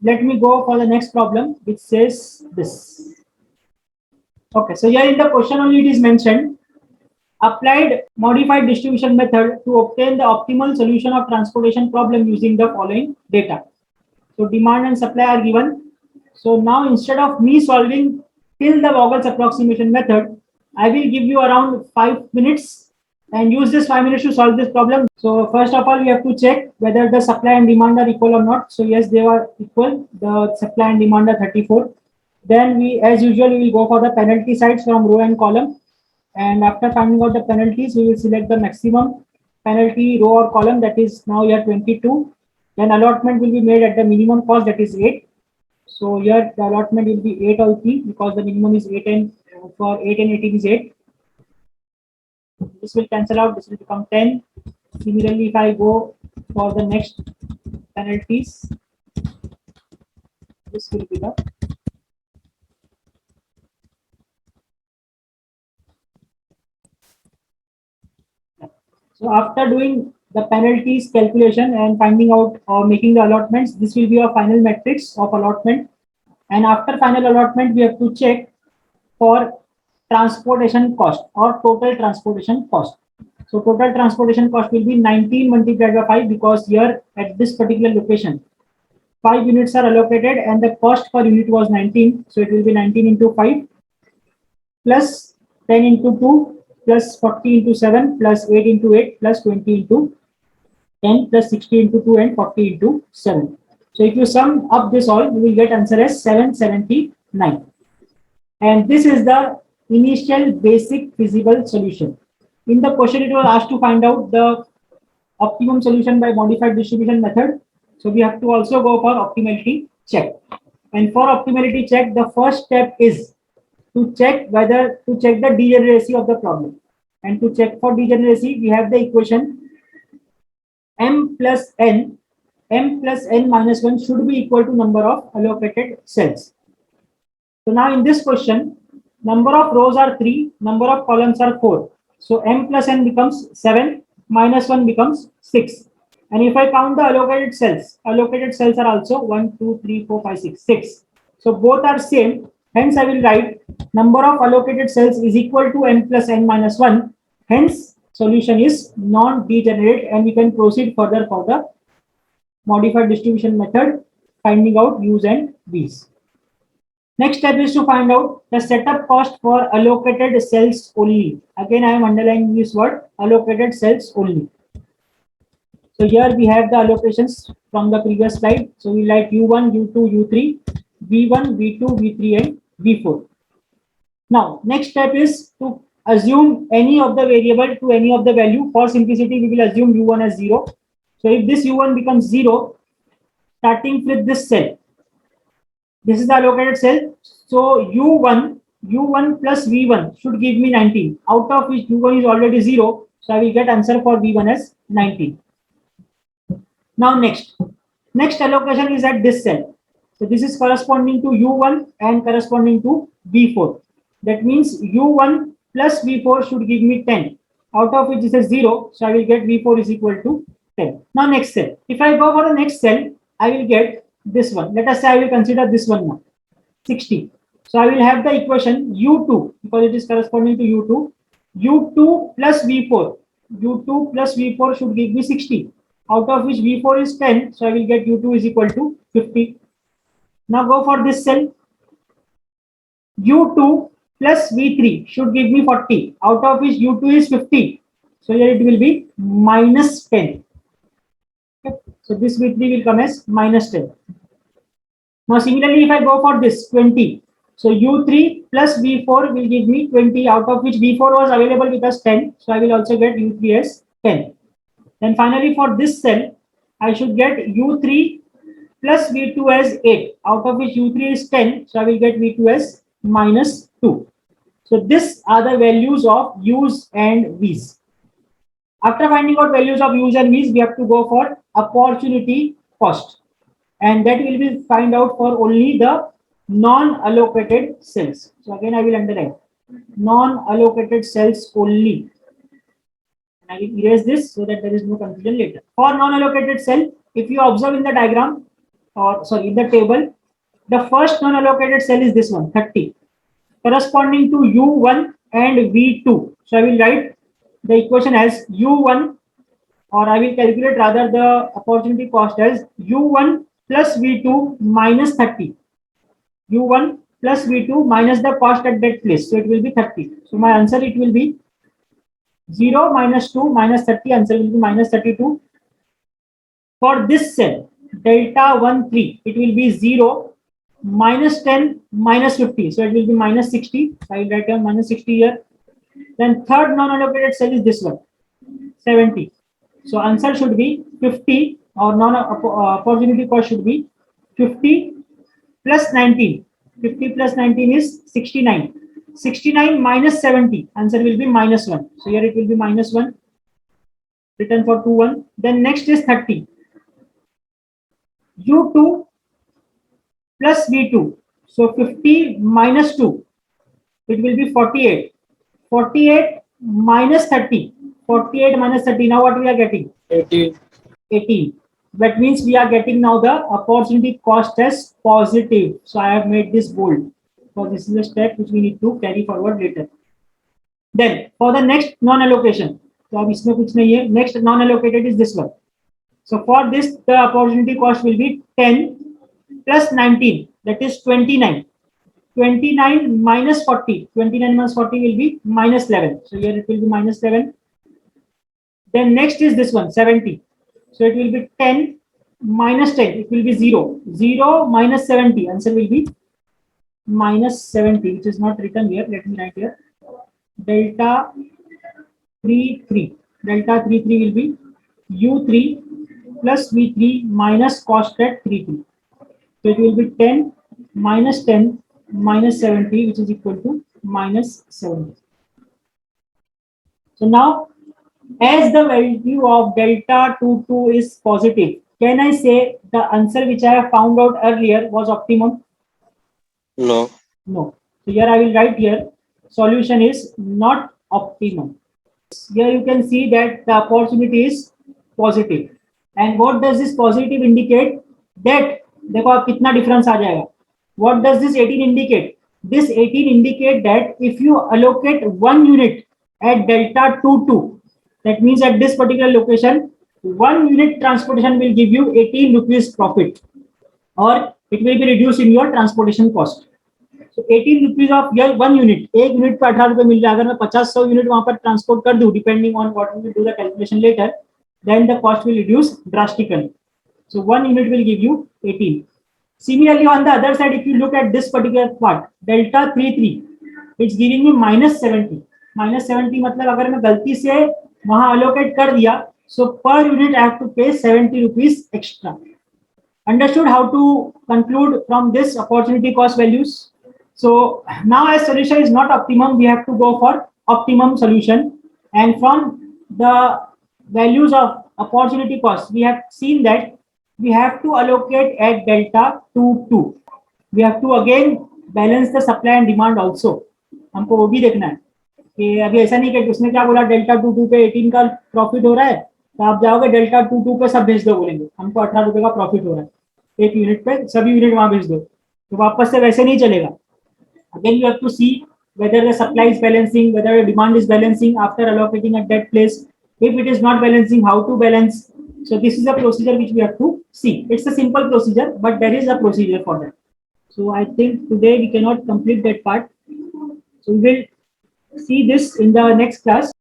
let me go for the next problem, which says this. Okay, so here in the question only it is mentioned applied modified distribution method to obtain the optimal solution of transportation problem using the following data. So demand and supply are given. So now instead of me solving till the Vogel's approximation method, I will give you around 5 minutes and use this 5 minutes to solve this problem. So first of all, we have to check whether the supply and demand are equal or not. So yes, they are equal. The supply and demand are 34. Then we, as usual, we will go for the penalty sides from row and column. And after finding out the penalties, we will select the maximum penalty row or column, that is now here 22. Then allotment will be made at the minimum cost, that is 8. So here the allotment will be 8 LP because the minimum is 8 and for 8 and 18 is 8. This will cancel out, this will become 10. Similarly, if I go for the next penalties, this will be the so after doing the penalties calculation and finding out or making the allotments, this will be a final matrix of allotment. And after final allotment, we have to check for transportation cost or total transportation cost. So total transportation cost will be 19 multiplied by 5 because here at this particular location, 5 units are allocated and the cost per unit was 19. So it will be 19 into 5 plus 10 into 2 plus 40 into 7 plus 8 into 8 plus 20 into 10 plus 60 into 2 and 40 into 7. So if you sum up this all, you will get answer as 779. And this is the initial basic feasible solution. In the question, it was asked to find out the optimum solution by modified distribution method. So we have to also go for optimality check. And for optimality check, the first step is to check the degeneracy of the problem. And to check for degeneracy, we have the equation m plus n minus 1 should be equal to number of allocated cells. So now in this question, number of rows are 3, number of columns are 4. So m plus n becomes 7, minus 1 becomes 6. And if I count the allocated cells are also 1, 2, 3, 4, 5, 6, 6. So both are same. Hence I will write number of allocated cells is equal to m plus n minus 1. Hence solution is non-degenerate and we can proceed further for the modified distribution method, finding out U's and V's. Next step is to find out the setup cost for allocated cells only. Again, I am underlining this word, allocated cells only. So here we have the allocations from the previous slide. So we write U1, U2, U3, V1, V2, V3 and V4. Now, next step is to assume any of the variable to any of the value. For simplicity, we will assume U1 as 0. So if this U1 becomes 0, starting with this cell, this is the allocated cell. So U1 plus V1 should give me 19, out of which U1 is already 0. So I will get answer for V1 as 19. Now next allocation is at this cell. So this is corresponding to U1 and corresponding to V4. That means U1 plus V4 should give me 10, out of which this is 0. So I will get V4 is equal to 10. Now next cell. If I go for the next cell, I will get this one. Let us say I will consider this one now, 60. So I will have the equation U2 because it is corresponding to U2. U2 plus V4. U2 plus V4 should give me 60, out of which V4 is 10. So I will get U2 is equal to 50. Now go for this cell. U2 plus V3 should give me 40, out of which U2 is 50. So here it will be minus 10. Okay. So this V3 will come as minus 10. Now similarly, if I go for this 20, so U3 plus V4 will give me 20, out of which V4 was available with us 10. So I will also get U3 as 10. Then finally for this cell, I should get U3 plus V2 as 8, out of which U3 is 10. So I will get V2 as minus 2. So these are the values of U's and V's. After finding out values of U's and V's, we have to go for opportunity cost. And that will be find out for only the non-allocated cells. So again, I will underline non-allocated cells only. And I will erase this so that there is no confusion later. For non-allocated cell, if you observe in the diagram, or sorry, in the table, the first non-allocated cell is this one, 30, corresponding to U1 and V2. So I will write the equation as U1, or I will calculate rather the opportunity cost as U1 plus V2 minus 30. U1 plus V2 minus the cost at that place. So it will be 30. So my answer, it will be 0 minus 2 minus 30. Answer will be minus 32. For this cell, delta 1, 3, it will be 0, minus 10, minus 50. So it will be minus 60. So I will write down minus 60 here. Then third non-allocated cell is this one, 70. So answer should be 50, or opportunity cost should be 50 plus 19. 50 plus 19 is 69. 69 minus 70. Answer will be minus 1. So here it will be minus 1. Written for 2, 1. Then next is 30. U2 plus V2. So 50 minus 2. It will be 48. 48 minus 30. 48 minus 30. Now what we are getting? 18. 18. That means we are getting now the opportunity cost as positive. So I have made this bold. So this is a step which we need to carry forward later. Then for the next non-allocation, so अब इसमें कुछ नहीं है. Next non-allocated is this one. So for this, the opportunity cost will be 10 plus 19, that is 29. 29 minus 40. 29 minus 40 will be minus 11. So here it will be minus 11. Then next is this one, 70. So it will be 10 minus 10. It will be 0. 0 minus 70. Answer will be minus 70, which is not written here. Let me write here. Delta 33. Delta 33 will be U3 plus V3 minus cost at 33. So it will be 10 minus 10 minus 70, which is equal to minus 70. So now, as the value of delta 22 is positive, can I say the answer which I have found out earlier was optimum? No. No. So here I will write here, solution is not optimum. Here you can see that the opportunity is positive. And what does this positive indicate? That देखो आप कितना difference आ जाएगा. What does this 18 indicate? This 18 indicate that if you allocate 1 unit at delta 22, that means at this particular location, 1 unit transportation will give you 18 rupees profit, or it will be reduced in your transportation cost. So 18 rupees of your 1 unit, एक unit पे 18 रुपए मिल रहा है. अगर मैं 50-100 unit वहां पर transport कर दूं, depending on what we do the calculation later, then the cost will reduce drastically. So 1 unit will give you 18. Similarly, on the other side, if you look at this particular part, delta 33, it's giving me minus 70. Minus 70 मतलब अगर मैं गलती से वहां allocate कर दिया, so per unit I have to pay 70 rupees extra. Understood how to conclude from this opportunity cost values? So now, as solution is not optimum, we have to go for optimum solution. And from the values of opportunity cost, we have seen that we have to allocate at delta 22. We have to again balance the supply and demand also. हमको वो भी देखना है कि अभी ऐसा नहीं कि उसने क्या बोला डेल्टा 22 पे 18 का प्रॉफिट हो रहा है, तो आप जाओगे डेल्टा 22 पे सब भेज दो, बोलेंगे हमको 18 रुपए का प्रॉफिट हो रहा है एक यूनिट पे, सभी यूनिट वहां भेज दो, तो वापस से वैसे नहीं चलेगा. Again, you have to see whether the supply is balancing, whether the demand is balancing after allocating at that place. If it is not balancing, how to balance? So this is a procedure which we have to see. It's a simple procedure, but there is a procedure for that. So I think today we cannot complete that part. So we will see this in the next class.